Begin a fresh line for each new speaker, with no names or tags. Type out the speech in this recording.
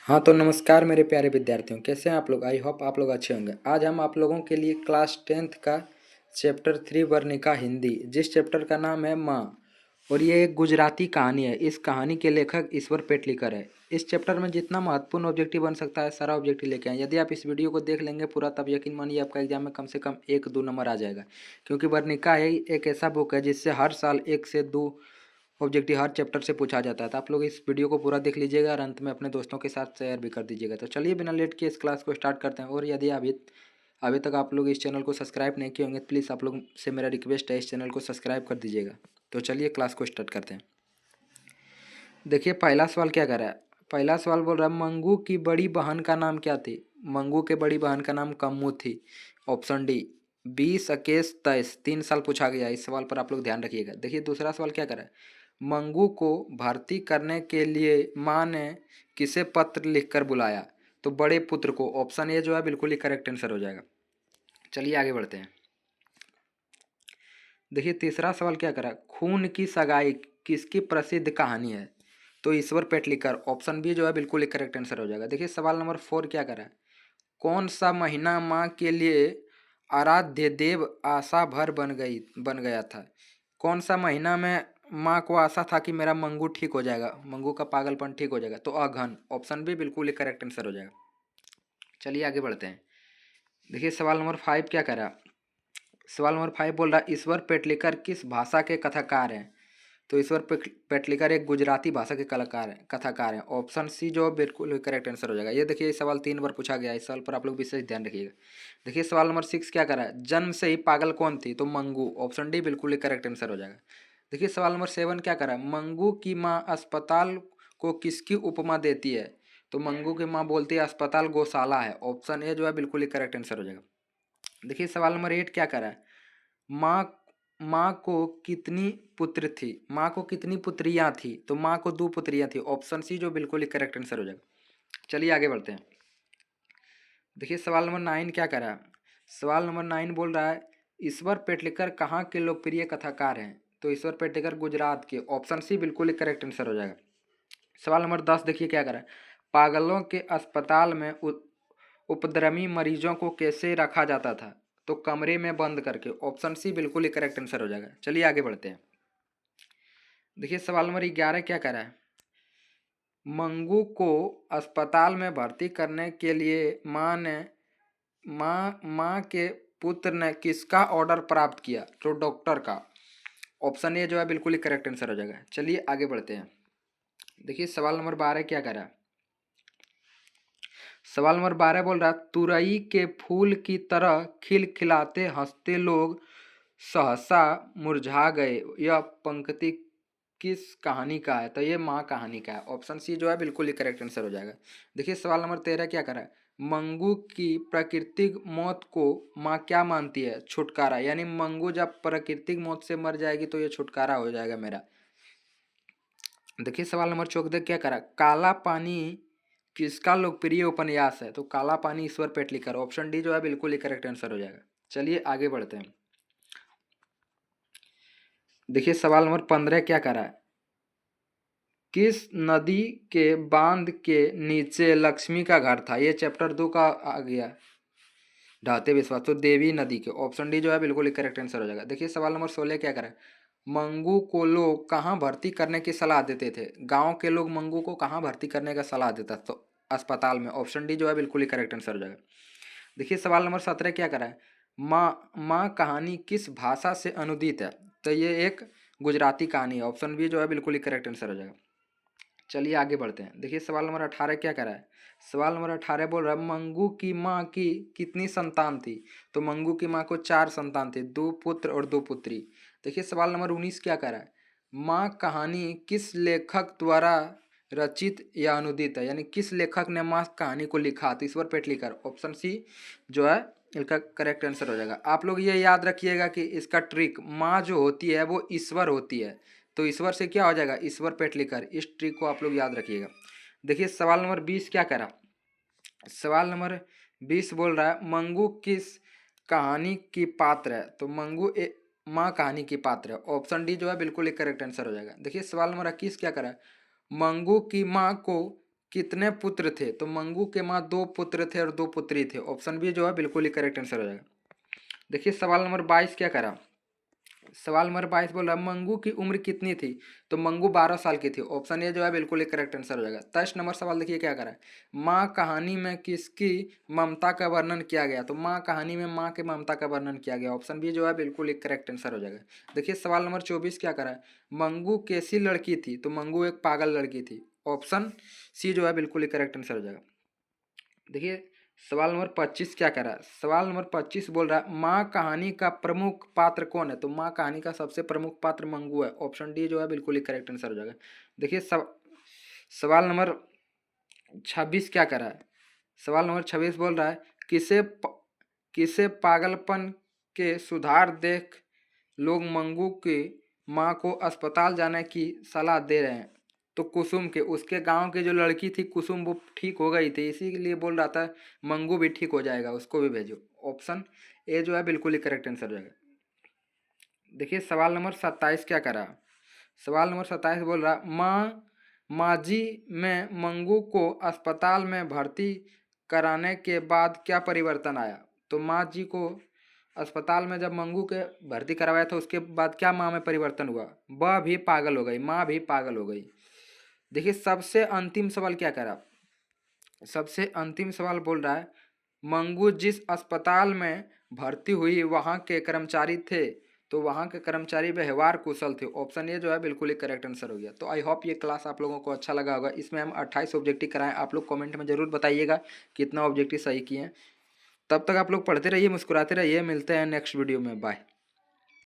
हाँ तो नमस्कार मेरे प्यारे विद्यार्थियों, कैसे हैं आप लोग। आई होप आप लोग अच्छे होंगे। आज हम आप लोगों के लिए क्लास 10th का चैप्टर 3 वर्णिका हिंदी, जिस चैप्टर का नाम है माँ, और ये एक गुजराती कहानी है। इस कहानी के लेखक ईश्वर पेटलीकर है। इस चैप्टर में जितना महत्वपूर्ण ऑब्जेक्टिव बन सकता है सारा ऑब्जेक्टिव लेके आए। यदि आप इस वीडियो को देख लेंगे पूरा, तब यकीन मानिए आपका एग्जाम में कम से कम 1-2 नंबर आ जाएगा। क्योंकि वर्णिका है एक ऐसा बुक है जिससे हर साल 1 से 2 ऑब्जेक्टिव हर चैप्टर से पूछा जाता है। तो आप लोग इस वीडियो को पूरा देख लीजिएगा और अंत में अपने दोस्तों के साथ शेयर भी कर दीजिएगा। तो चलिए बिना लेट के इस क्लास को स्टार्ट करते हैं। और यदि अभी अभी तक आप लोग इस चैनल को सब्सक्राइब नहीं किए होंगे तो प्लीज़ आप लोग से मेरा रिक्वेस्ट है, इस चैनल को सब्सक्राइब कर दीजिएगा। तो चलिए क्लास को स्टार्ट करते हैं। देखिए पहला सवाल क्या कर रहा है। पहला सवाल बोल रहा है मंगू की बड़ी बहन का नाम क्या थी। मंगू के बड़ी बहन का नाम कम्मू थी। ऑप्शन डी 20, 21, 23 3 साल पूछा गया। इस सवाल पर आप लोग ध्यान रखिएगा। देखिए दूसरा सवाल क्या कर रहा है। मंगू को भर्ती करने के लिए माँ ने किसे पत्र लिखकर बुलाया। तो बड़े पुत्र को। ऑप्शन ए जो है बिल्कुल ही करेक्ट आंसर हो जाएगा। चलिए आगे बढ़ते हैं। देखिए तीसरा सवाल क्या करा। खून की सगाई किसकी प्रसिद्ध कहानी है। तो ईश्वर पेटलीकर। ऑप्शन बी जो है बिल्कुल ही करेक्ट आंसर हो जाएगा। देखिए सवाल नंबर 4 क्या करा। कौन सा महीना माँ के लिए आराध्य देव आशा भर बन गया था। कौन सा महीना में माँ को आशा था कि मेरा मंगू ठीक हो जाएगा, मंगू का पागलपन ठीक हो जाएगा। तो अघन। ऑप्शन बी बिल्कुल ही करेक्ट आंसर हो जाएगा। चलिए आगे बढ़ते हैं। देखिए सवाल नंबर 5 क्या कह रहा। सवाल नंबर 5 बोल रहा ईश्वर पेटलीकर किस भाषा के कथाकार हैं। तो ईश्वर पेटलीकर एक गुजराती भाषा के कथाकार हैं। ऑप्शन सी जो बिल्कुल करेक्ट आंसर हो जाएगा। ये देखिए ये सवाल 3 बार पूछा गया है। इस सवाल पर आप लोग विशेष ध्यान रखिएगा। देखिए सवाल नंबर 6 क्या कर रहा है। जन्म से ही पागल कौन थी। तो मंगू। ऑप्शन डी बिल्कुल ही करेक्ट आंसर हो जाएगा। देखिए सवाल नंबर 7 क्या कर रहा है। मंगू की माँ अस्पताल को किसकी उपमा देती है। तो मंगू की माँ बोलती है अस्पताल गौशाला है। ऑप्शन ए जो है बिल्कुल ही करेक्ट आंसर हो जाएगा। देखिए सवाल नंबर 8 क्या कर रहा है। माँ माँ को कितनी पुत्र थी। माँ को कितनी पुत्रियाँ थी। तो माँ को 2 पुत्रियाँ थी। ऑप्शन सी जो बिल्कुल ही करेक्ट आंसर हो जाएगा। चलिए आगे बढ़ते हैं। देखिए सवाल नंबर 9 क्या कर रहा है। सवाल नंबर 9 बोल रहा है ईश्वर पेटलीकर कहाँ के लोकप्रिय कथाकार हैं। तो ईश्वर पेटलीकर गुजरात के। ऑप्शन सी बिल्कुल ही करेक्ट आंसर हो जाएगा। सवाल नंबर 10 देखिए क्या कर रहा है। पागलों के अस्पताल में उपद्रवी मरीजों को कैसे रखा जाता था। तो कमरे में बंद करके। ऑप्शन सी बिल्कुल ही करेक्ट आंसर हो जाएगा। चलिए आगे बढ़ते हैं। देखिए सवाल नंबर 11 क्या कह रहा है। मंगू को अस्पताल में भर्ती करने के लिए माँ के पुत्र ने किसका ऑर्डर प्राप्त किया। तो डॉक्टर का। ऑप्शन ए जो है बिल्कुल ही करेक्ट आंसर हो जाएगा। चलिए आगे बढ़ते हैं। देखिए सवाल नंबर 12 क्या कह रहा है। सवाल नंबर 12 बोल रहा तुरई के फूल की तरह खिलखिलाते हंसते लोग सहसा मुरझा गए। यह पंक्ति किस कहानी का है। तो ये माँ कहानी का है। ऑप्शन सी जो है बिल्कुल ही करेक्ट आंसर हो जाएगा। देखिए सवाल नंबर 13 क्या कर रहा है। मंगू की प्राकृतिक मौत को माँ क्या मानती है। छुटकारा। यानी मंगू जब प्राकृतिक मौत से मर जाएगी तो ये छुटकारा हो जाएगा मेरा। देखिए सवाल नंबर 14 क्या करा। काला पानी किसका लोकप्रिय उपन्यास है। तो काला पानी ईश्वर पेटलीकर। ऑप्शन डी जो है बिल्कुल ही करेक्ट आंसर हो जाएगा। चलिए आगे बढ़ते हैं। देखिए सवाल नंबर 15 क्या करा है। किस नदी के बांध के नीचे लक्ष्मी का घर था। ये चैप्टर 2 का आ गया। ढाते विश्वास। तो देवी नदी के। ऑप्शन डी जो है बिल्कुल ही करेक्ट आंसर हो जाएगा। देखिए सवाल नंबर 16 क्या करा है। मंगू को लोग कहाँ भर्ती करने की सलाह देते थे। गांव के लोग मंगू को कहाँ भर्ती करने का सलाह देता। तो अस्पताल में। ऑप्शन डी जो है बिल्कुल ही करेक्ट आंसर हो जाएगा। देखिए सवाल नंबर 17 क्या करा है। माँ कहानी किस भाषा से अनुदित है। तो ये एक गुजराती कहानी है। ऑप्शन बी जो है बिल्कुल ही करेक्ट आंसर हो जाएगा। चलिए आगे बढ़ते हैं। देखिए सवाल नंबर 18 क्या करा है। सवाल नंबर 18 बोल रहा है मंगू की माँ की कितनी संतान थी। तो मंगू की माँ को 4 संतान थे, 2 पुत्र और 2 पुत्री। देखिए सवाल नंबर 19 क्या करा है। माँ कहानी किस लेखक द्वारा रचित या अनुदित है। यानी किस लेखक ने माँ कहानी को लिखा। तो ईश्वर पेटलीकर। ऑप्शन सी जो है इसका करेक्ट आंसर हो जाएगा। आप लोग ये याद रखिएगा कि इसका ट्रिक माँ जो होती है वो ईश्वर होती है। तो ईश्वर से क्या हो जाएगा ईश्वर पेटलीकर। इस ट्रिक को आप लोग याद रखिएगा। देखिए सवाल नंबर 20 क्या करा। सवाल नंबर 20 बोल रहा है मंगू किस कहानी की पात्र है। तो मंगू माँ कहानी की पात्र है। ऑप्शन डी जो है बिल्कुल एक करेक्ट आंसर हो जाएगा। देखिए सवाल नंबर 21 क्या करा है। मंगू की माँ को कितने पुत्र थे? तो मंगू के माँ 2 पुत्र थे और 2 पुत्री थे। ऑप्शन बी जो है बिल्कुल ही करेक्ट आंसर हो जाएगा। देखिए सवाल नंबर 22 क्या करा। सवाल नंबर 22 बोल रहा है मंगू की उम्र कितनी थी? तो मंगू 12 साल की थी। ऑप्शन ए जो है बिल्कुल ही करेक्ट आंसर हो जाएगा। 23 नंबर सवाल देखिए क्या करा है। माँ कहानी में किसकी ममता का वर्णन किया गया? तो माँ कहानी में माँ के ममता का वर्णन किया गया। ऑप्शन बी जो है बिल्कुल ही करेक्ट आंसर हो जाएगा। देखिए सवाल नंबर 24 क्या करा है। मंगू कैसी लड़की थी? तो मंगू एक पागल लड़की थी। ऑप्शन सी जो है बिल्कुल ही करेक्ट आंसर हो जाएगा। देखिए सवाल नंबर 25 क्या कह रहा है। सवाल नंबर 25 बोल रहा है माँ कहानी का प्रमुख पात्र कौन है? तो माँ कहानी का सबसे प्रमुख पात्र मंगू है। ऑप्शन डी जो है बिल्कुल ही करेक्ट आंसर हो जाएगा। देखिए सवाल नंबर 26 क्या कह रहा है। सवाल नंबर 26 बोल रहा है किसे पागलपन के सुधार देख लोग मंगू की माँ को अस्पताल जाने की सलाह दे रहे हैं? तो कुसुम के, उसके गांव की जो लड़की थी कुसुम, वो ठीक हो गई थी, इसीलिए बोल रहा था मंगू भी ठीक हो जाएगा, उसको भी भेजो। ऑप्शन ए जो है बिल्कुल ही करेक्ट आंसर हो जाएगा। देखिए सवाल नंबर 27 क्या करा। सवाल नंबर 27 बोल रहा माजी में मंगू को अस्पताल में भर्ती कराने के बाद क्या परिवर्तन आया? तो माँ जी को अस्पताल में जब मंगू के भर्ती करवाया था उसके बाद क्या माँ में परिवर्तन हुआ? वह भी पागल हो गई, माँ भी पागल हो गई। देखिए सबसे अंतिम सवाल क्या करा। सबसे अंतिम सवाल बोल रहा है मंगू जिस अस्पताल में भर्ती हुई वहाँ के कर्मचारी थे, तो वहाँ के कर्मचारी व्यवहार कुशल थे। ऑप्शन ए जो है बिल्कुल ही करेक्ट आंसर हो गया। तो आई होप ये क्लास आप लोगों को अच्छा लगा होगा। इसमें हम 28 ऑब्जेक्टिव कराएं। आप लोग कमेंट में जरूर बताइएगा कितना ऑब्जेक्टिव सही किए हैं। तब तक आप लोग पढ़ते रहिए, मुस्कुराते रहिए। मिलते हैं नेक्स्ट वीडियो में। बाय।